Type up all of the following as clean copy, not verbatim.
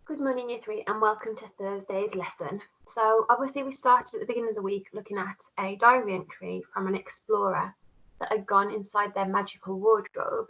Good morning, Year 3, and welcome to Thursday's lesson. So obviously we started at the beginning of the week looking at a diary entry from an explorer that had gone inside their magical wardrobe,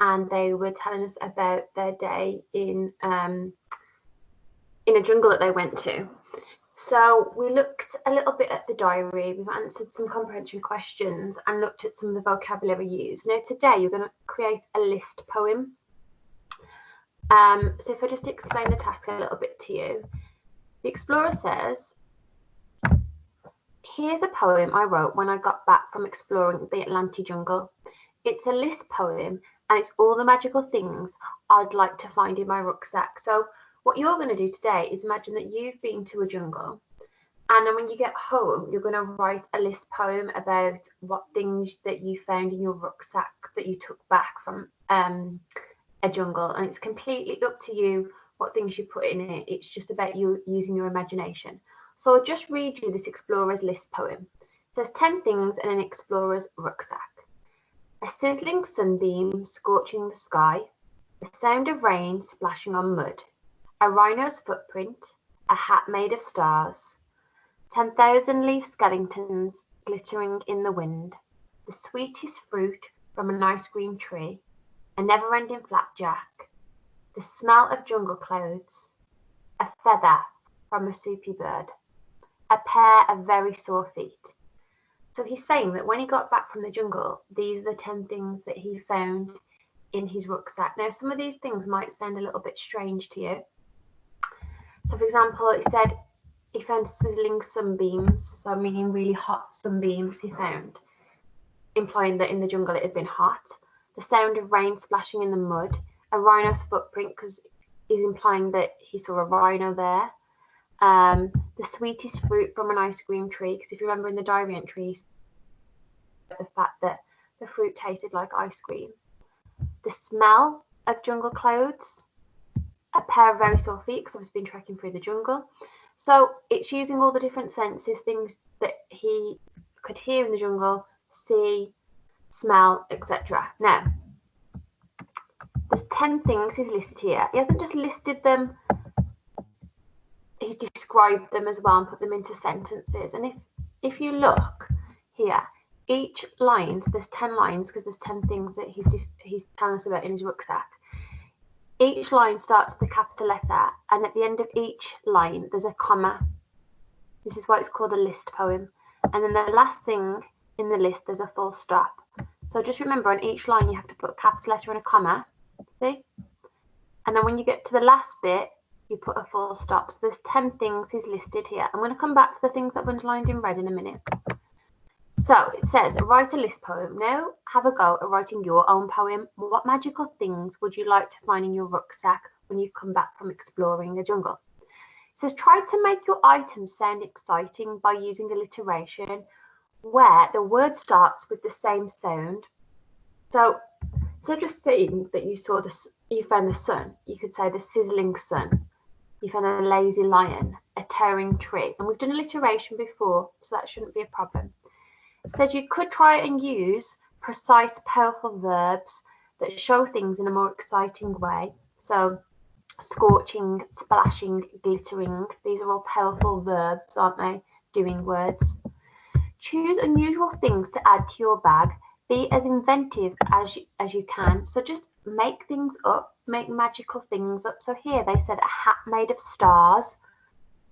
and they were telling us about their day in a jungle that they went to. So we looked a little bit at the diary, we've answered some comprehension questions and looked at some of the vocabulary used. Now today you're going to create a list poem. So if I just explain the task a little bit to you, the explorer says, here's a poem I wrote when I got back from exploring the Atlantic jungle. It's a list poem and it's all the magical things I'd like to find in my rucksack. So what you're going to do today is imagine that you've been to a jungle, and then when you get home, you're going to write a list poem about what things that you found in your rucksack that you took back from a jungle, and it's completely up to you what things you put in it. It's just about you using your imagination. So I'll just read you this explorer's list poem. There's 10 things in an explorer's rucksack: a sizzling sunbeam scorching the sky, the sound of rain splashing on mud, a rhino's footprint, a hat made of stars, 10,000 leaf skeletons glittering in the wind, the sweetest fruit from an ice cream tree, a never-ending flapjack, the smell of jungle clothes, a feather from a soupy bird, a pair of very sore feet. So he's saying that when he got back from the jungle, these are the 10 things that he found in his rucksack. Now, some of these things might sound a little bit strange to you. So, for example, he said he found sizzling sunbeams, so meaning really hot sunbeams he found, implying that in the jungle it had been hot. The sound of rain splashing in the mud, a rhino's footprint, because he's implying that he saw a rhino there. The sweetest fruit from an ice cream tree, because if you remember in the diary entries, the fact that the fruit tasted like ice cream. The smell of jungle clothes, a pair of very sore feet, because I've been trekking through the jungle. So it's using all the different senses, things that he could hear in the jungle, see, smell, etc. Now, there's 10 things he's listed here. He hasn't just listed them, he's described them as well and put them into sentences. And if you look here, each line, so there's 10 lines because there's 10 things that he's telling us about in his rucksack. Each line starts with a capital letter, and at the end of each line there's a comma. This is why it's called a list poem. And then the last thing in the list, there's a full stop. So just remember, on each line you have to put a capital letter and a comma, see? And then when you get to the last bit, you put a full stop. So there's 10 things he's listed here. I'm going to come back to the things that I've underlined in red in a minute. So it says, write a list poem. Now have a go at writing your own poem. What magical things would you like to find in your rucksack when you come back from exploring a jungle? It says, try to make your items sound exciting by using alliteration where the word starts with the same sound. So just saying that you found the sun, you could say the sizzling sun. You found a lazy lion, a towering tree. And we've done alliteration before, so that shouldn't be a problem. It says you could try and use precise, powerful verbs that show things in a more exciting way. So scorching, splashing, glittering. These are all powerful verbs, aren't they? Doing words. Choose unusual things to add to your bag. Be as inventive as you can. So just make things up, make magical things up. So here they said a hat made of stars,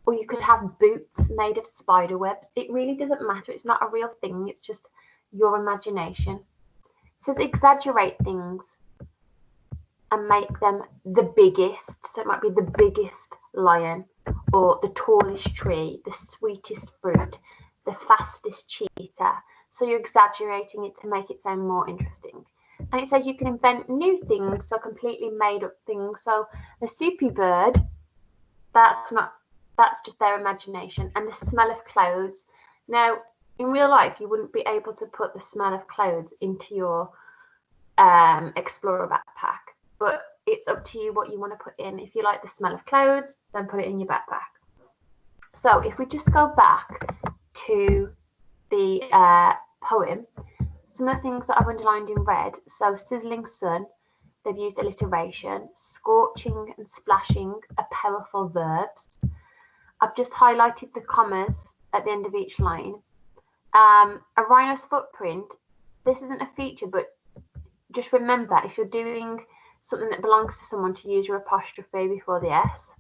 or you could have boots made of spider webs. It really doesn't matter. It's not a real thing. It's just your imagination. It says exaggerate things and make them the biggest. So it might be the biggest lion, or the tallest tree, the sweetest fruit, the fastest cheetah. So you're exaggerating it to make it sound more interesting. And it says you can invent new things, so completely made up things. So the soupy bird, that's just their imagination. And the smell of clothes. Now, in real life, you wouldn't be able to put the smell of clothes into your explorer backpack, but it's up to you what you want to put in. If you like the smell of clothes, then put it in your backpack. So if we just go back to the poem, some of the things that I've underlined in red. So sizzling sun, they've used alliteration. Scorching and splashing are powerful verbs. I've just highlighted the commas at the end of each line. A rhino's footprint, this isn't a feature, but just remember if you're doing something that belongs to someone to use your apostrophe before the S.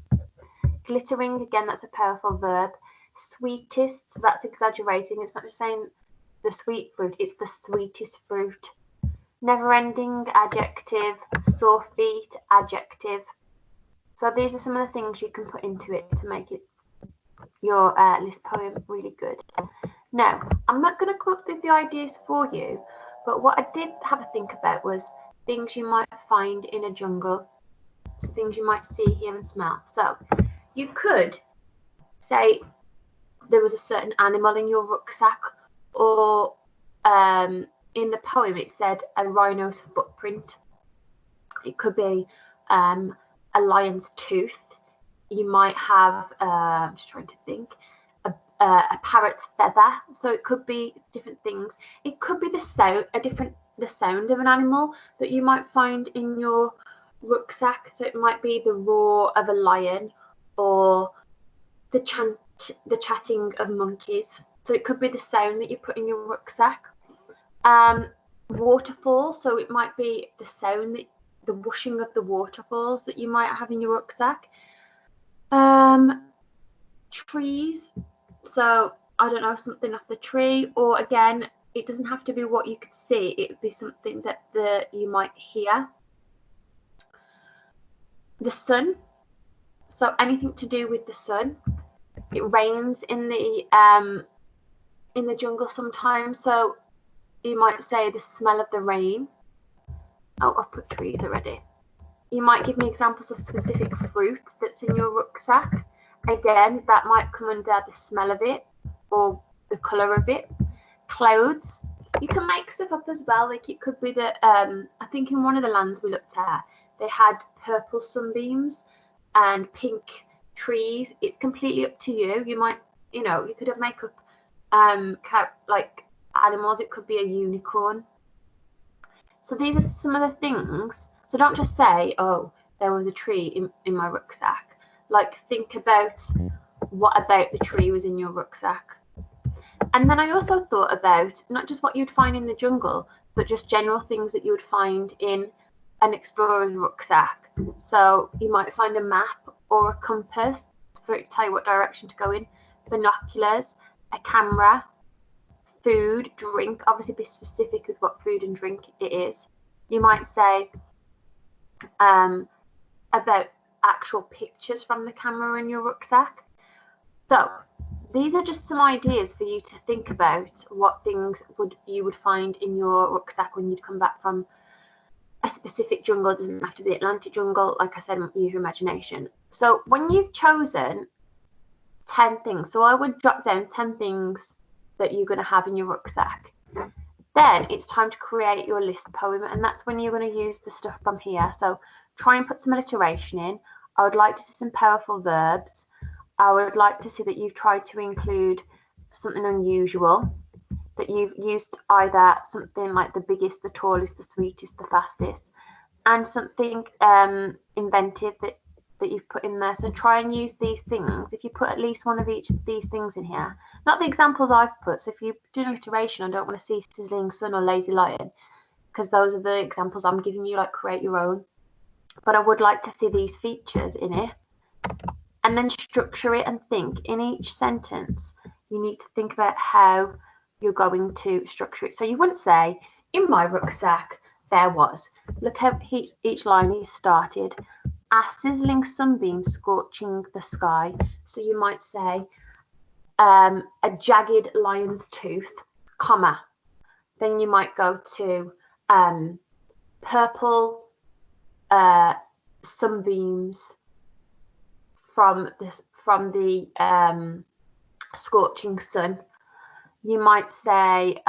Glittering, again, that's a powerful verb. Sweetest, so that's exaggerating. It's not just saying the sweet fruit, it's the sweetest fruit. Never ending, adjective. Sore feet, adjective. So these are some of the things you can put into it to make it your list poem really good. Now, I'm not going to come up with the ideas for you, but what I did have a think about was things you might find in a jungle, so things you might see, hear and smell. So you could say there was a certain animal in your rucksack, or in the poem it said a rhino's footprint. It could be a lion's tooth. You might have, I'm just trying to think, a parrot's feather. So it could be different things. It could be the sound of an animal that you might find in your rucksack. So it might be the roar of a lion, or the chatting of monkeys. So it could be the sound that you put in your rucksack. Waterfalls. So it might be the sound, the whooshing of the waterfalls that you might have in your rucksack. Trees. So I don't know, something off the tree, or again, it doesn't have to be what you could see. It would be something that you might hear. The sun. So anything to do with the sun. It rains in the jungle sometimes, so you might say the smell of the rain. Oh, I've put trees already. You might give me examples of specific fruit that's in your rucksack. Again, that might come under the smell of it or the colour of it. Clothes. You can make stuff up as well. Like it could be that, I think in one of the lands we looked at, they had purple sunbeams and pink trees. It's completely up to you. You might, you could have make up like animals. It could be a unicorn. So these are some of the things. So don't just say, oh, there was a tree in my rucksack. Like think about what about the tree was in your rucksack. And then I also thought about not just what you'd find in the jungle, but just general things that you would find in an explorer's rucksack. So you might find a map or a compass for it to tell you what direction to go in, binoculars, a camera, food, drink. Obviously be specific with what food and drink it is. You might say about actual pictures from the camera in your rucksack. So these are just some ideas for you to think about what things you would find in your rucksack when you'd come back from a specific jungle. It doesn't have to be the Atlantic jungle. Like I said, use your imagination. So when you've chosen 10 things, so I would jot down 10 things that you're going to have in your rucksack. Then it's time to create your list poem, and that's when you're going to use the stuff from here. So try and put some alliteration in. I would like to see some powerful verbs. I would like to see that you've tried to include something unusual, that you've used either something like the biggest, the tallest, the sweetest, the fastest, and something inventive that you've put in there. So try and use these things. If you put at least one of each of these things in here, not the examples I've put. So if you do an alliteration, I don't want to see sizzling sun or lazy lion, because those are the examples I'm giving you, like create your own. But I would like to see these features in it. And then structure it and think. In each sentence, you need to think about how you're going to structure it. So you wouldn't say, in my rucksack, there was. Look how each line is started. A sizzling sunbeam scorching the sky. So you might say, a jagged lion's tooth, comma. Then you might go to purple sunbeams from the scorching sun. You might say,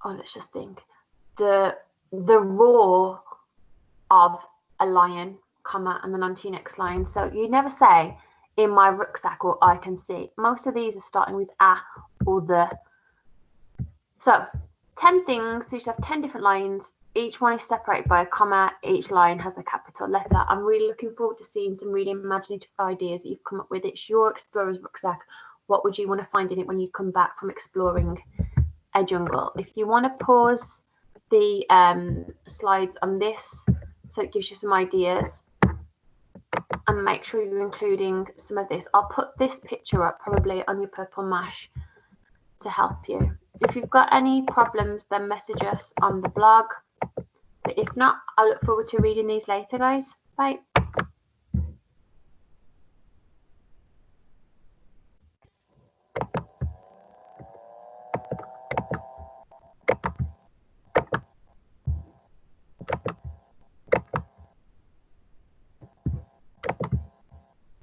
let's just think, the roar of a lion, comma, and then on to your next line. So you never say in my rucksack or I can see. Most of these are starting with a or the. So 10 things, so you should have 10 different lines. Each one is separated by a comma. Each line has a capital letter. I'm really looking forward to seeing some really imaginative ideas that you've come up with. It's your explorer's rucksack. What would you want to find in it when you come back from exploring a jungle? If you want to pause the slides on this so it gives you some ideas, and make sure you're including some of this. I'll put this picture up probably on your purple mash to help you. If you've got any problems, then message us on the blog. But if not, I look forward to reading these later, guys. Bye.